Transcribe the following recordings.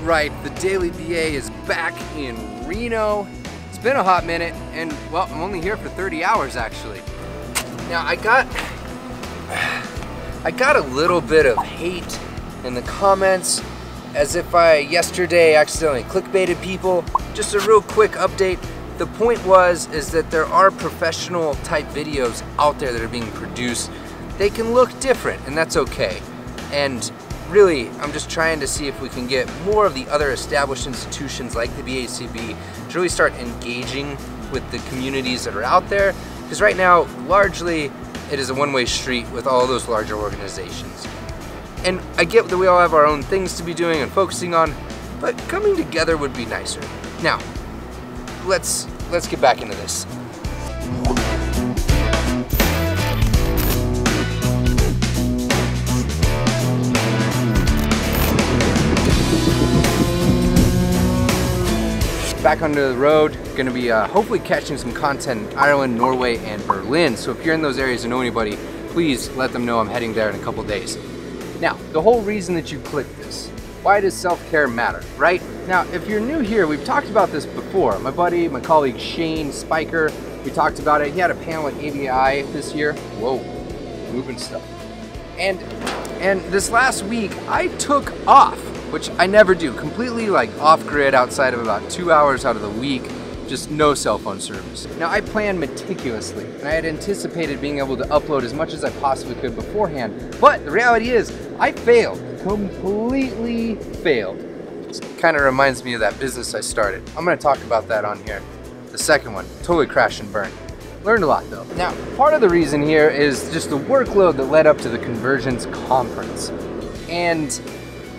right, the Daily BA is back in Reno. It's been a hot minute, and well, I'm only here for 30 hours actually. Now I got a little bit of hate in the comments as if I yesterday accidentally clickbaited people. Just a real quick update. The point is that there are professional type videos out there that are being produced. They can look different, and that's okay. And really, I'm just trying to see if we can get more of the other established institutions like the BCBA to really start engaging with the communities that are out there. Because right now, largely, it is a one-way street with all those larger organizations. And I get that we all have our own things to be doing and focusing on, but coming together would be nicer. Now, let's get back into this. Back onto the road, gonna be hopefully catching some content in Ireland, Norway, and Berlin. So if you're in those areas and know anybody, please let them know I'm heading there in a couple days. Now, the whole reason that you clicked this, why does self-care matter, right? Now, if you're new here, we've talked about this before. My buddy, my colleague Shane Spiker, we talked about it. He had a panel at ABI this year. Whoa, moving stuff. And this last week, I took off, which I never do, completely like off-grid outside of about 2 hours out of the week, just no cell phone service. Now I planned meticulously, and I had anticipated being able to upload as much as I possibly could beforehand, but the reality is, I failed, completely failed. This kind of reminds me of that business I started. I'm gonna talk about that on here. The second one, totally crashed and burned. Learned a lot though. Now, part of the reason here is just the workload that led up to the Convergence conference. And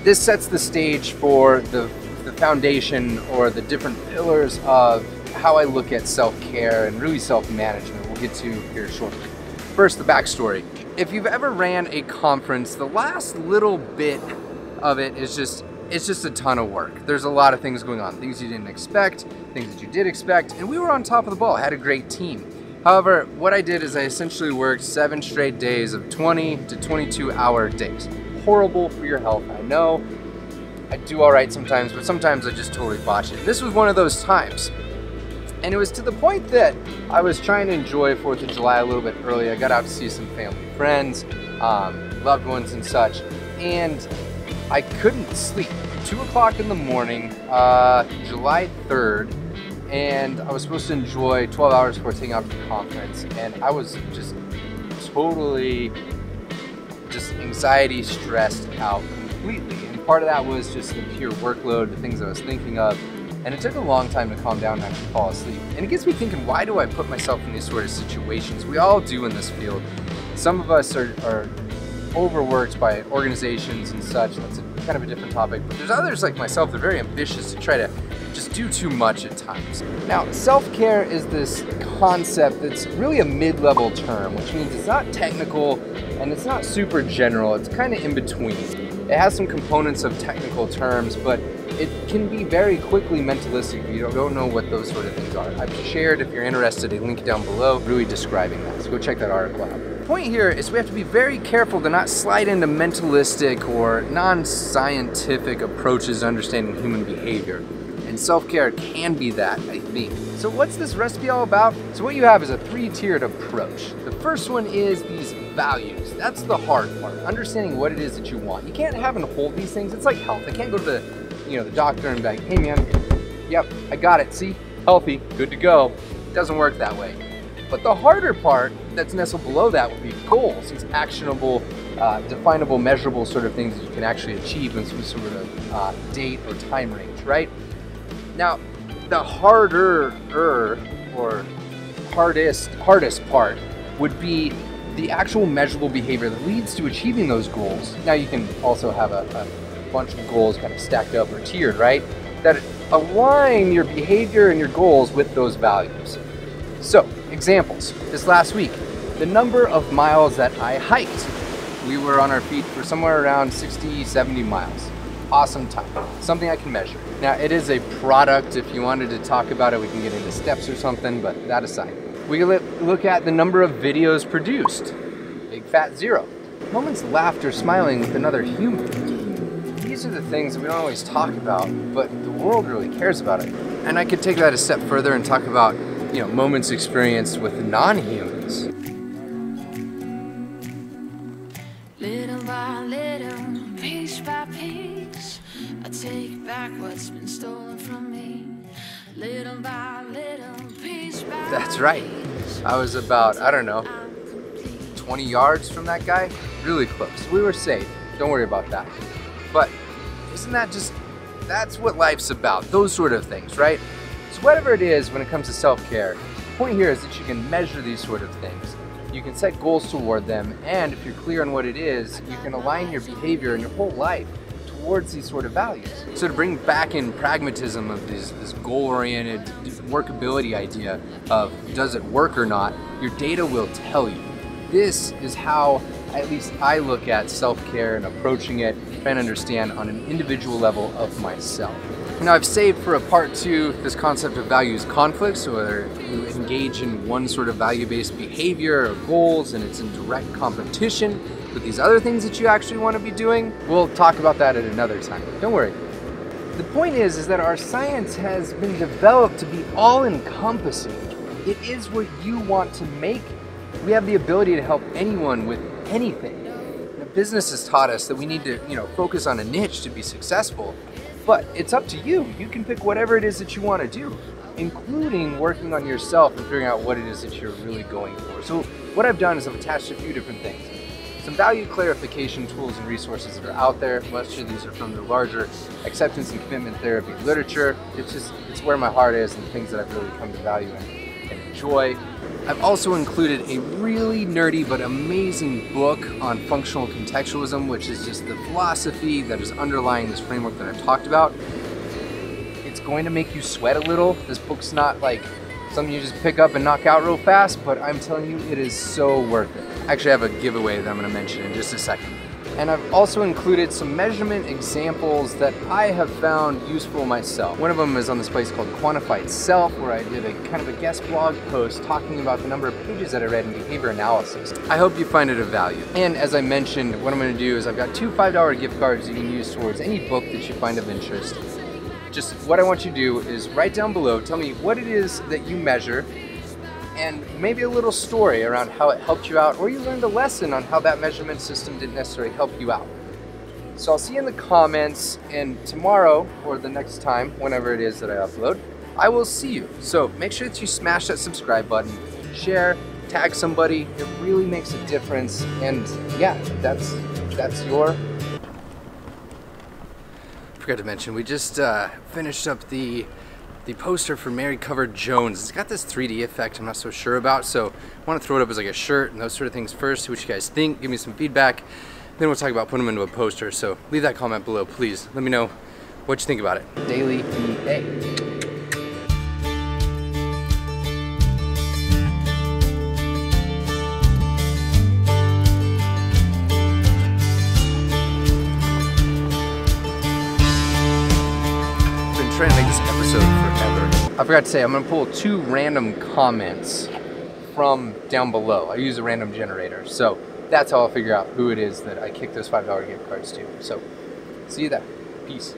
this sets the stage for the foundation or the different pillars of how I look at self-care and really self-management we'll get to here shortly. First, the backstory. If you've ever ran a conference, the last little bit of it is it's just a ton of work. There's a lot of things going on, things you didn't expect, things that you did expect, and we were on top of the ball, had a great team. However, what I did is I essentially worked 7 straight days of 20 to 22 hour days. Horrible for your health, I know. I do all right sometimes, but sometimes I just totally botch it. This was one of those times. And it was to the point that I was trying to enjoy 4th of July a little bit early. I got out to see some family, friends, loved ones and such, and I couldn't sleep. 2 o'clock in the morning, July 3rd, and I was supposed to enjoy 12 hours before taking out to the conference, and I was just totally anxiety stressed out completely. And part of that was just the pure workload, the things I was thinking of. And it took a long time to calm down and actually fall asleep. And it gets me thinking, why do I put myself in these sort of situations? We all do in this field. Some of us are overworked by organizations and such. That's kind of a different topic. But there's others like myself that are very ambitious to try to just do too much at times. Now, self-care is this concept that's really a mid-level term, which means it's not technical and it's not super general. It's kind of in between. It has some components of technical terms, but it can be very quickly mentalistic if you don't know what those sort of things are. I've shared, if you're interested, a link down below really describing that. So go check that article out. The point here is we have to be very careful to not slide into mentalistic or non-scientific approaches to understanding human behavior. And self-care can be that, I think. So what's this recipe all about? So what you have is a 3-tiered approach. The first one is these values. That's the hard part, understanding what it is that you want. You can't have and hold these things. It's like health. I can't go to the doctor and be like, hey man, yep, I got it, see? Healthy, good to go. It doesn't work that way. But the harder part that's nestled below that would be goals, these actionable, definable, measurable sort of things that you can actually achieve in some sort of date or time range, right? Now, the harder or hardest part would be the actual measurable behavior that leads to achieving those goals. Now you can also have a bunch of goals kind of stacked up or tiered, right? That align your behavior and your goals with those values. So, examples. This last week, the number of miles that I hiked. We were on our feet for somewhere around 60, 70 miles. Awesome time. Something I can measure. Now, it is a product. If you wanted to talk about it, we can get into steps or something, but that aside. We can look at the number of videos produced. Big fat 0. Moments laughter smiling with another human. these are the things that we don't always talk about, but the world really cares about it. And I could take that a step further and talk about, moments experienced with non-humans. Little by little, piece by piece, I take back what's been stolen from me. Little by little, piece by piece. That's right. I was about, 20 yards from that guy. Really close. We were safe. Don't worry about that. But isn't that that's what life's about, those sort of things, right? So whatever it is when it comes to self-care, the point here is that you can measure these sort of things. You can set goals toward them, and if you're clear on what it is, you can align your behavior and your whole life towards these sort of values. So to bring back in pragmatism of this goal-oriented workability idea of does it work or not, your data will tell you. This is how at least I look at self-care and approaching it, trying to understand on an individual level of myself. Now I've saved for a part 2 this concept of values conflicts, so whether you engage in one sort of value-based behavior or goals and it's in direct competition with these other things that you actually want to be doing, we'll talk about that at another time. Don't worry. The point is that our science has been developed to be all-encompassing. It is what you want to make. We have the ability to help anyone with anything. Now, business has taught us that we need to, focus on a niche to be successful, but it's up to you. You can pick whatever it is that you want to do, including working on yourself and figuring out what it is that you're really going for. So what I've done is I've attached a few different things. Some value clarification tools and resources that are out there. Most of these are from the larger acceptance and commitment therapy literature. It's where my heart is and the things that I've really come to value and enjoy. I've also included a really nerdy but amazing book on functional contextualism, which is just the philosophy that is underlying this framework that I've talked about. It's going to make you sweat a little. This book's not like something you just pick up and knock out real fast, but I'm telling you, it is so worth it. Actually, I have a giveaway that I'm going to mention in just a second. And I've also included some measurement examples that I have found useful myself. One of them is on this place called Quantified Self, where I did a kind of a guest blog post talking about the number of pages that I read in behavior analysis. I hope you find it of value. And as I mentioned, what I'm going to do is I've got 2 $5 gift cards you can use towards any book that you find of interest. Just what I want you to do is write down below, tell me what it is that you measure, and maybe a little story around how it helped you out, or you learned a lesson on how that measurement system didn't necessarily help you out. So I'll see you in the comments, and tomorrow, or the next time, whenever it is that I upload, I will see you. So make sure that you smash that subscribe button, share, tag somebody. It really makes a difference, and yeah, that's your... Forgot to mention, we just finished up the poster for Mary Covered Jones. It's got this 3D effect I'm not so sure about, so I want to throw it up as like a shirt and those sort of things first, see what you guys think, give me some feedback, then we'll talk about putting them into a poster. So leave that comment below, please. Let me know what you think about it. Daily BA. Trying to make this episode forever. I forgot to say, I'm gonna pull 2 random comments from down below. I use a random generator, so that's how I'll figure out who it is that I kick those $5 gift cards to. So, see you there. Peace.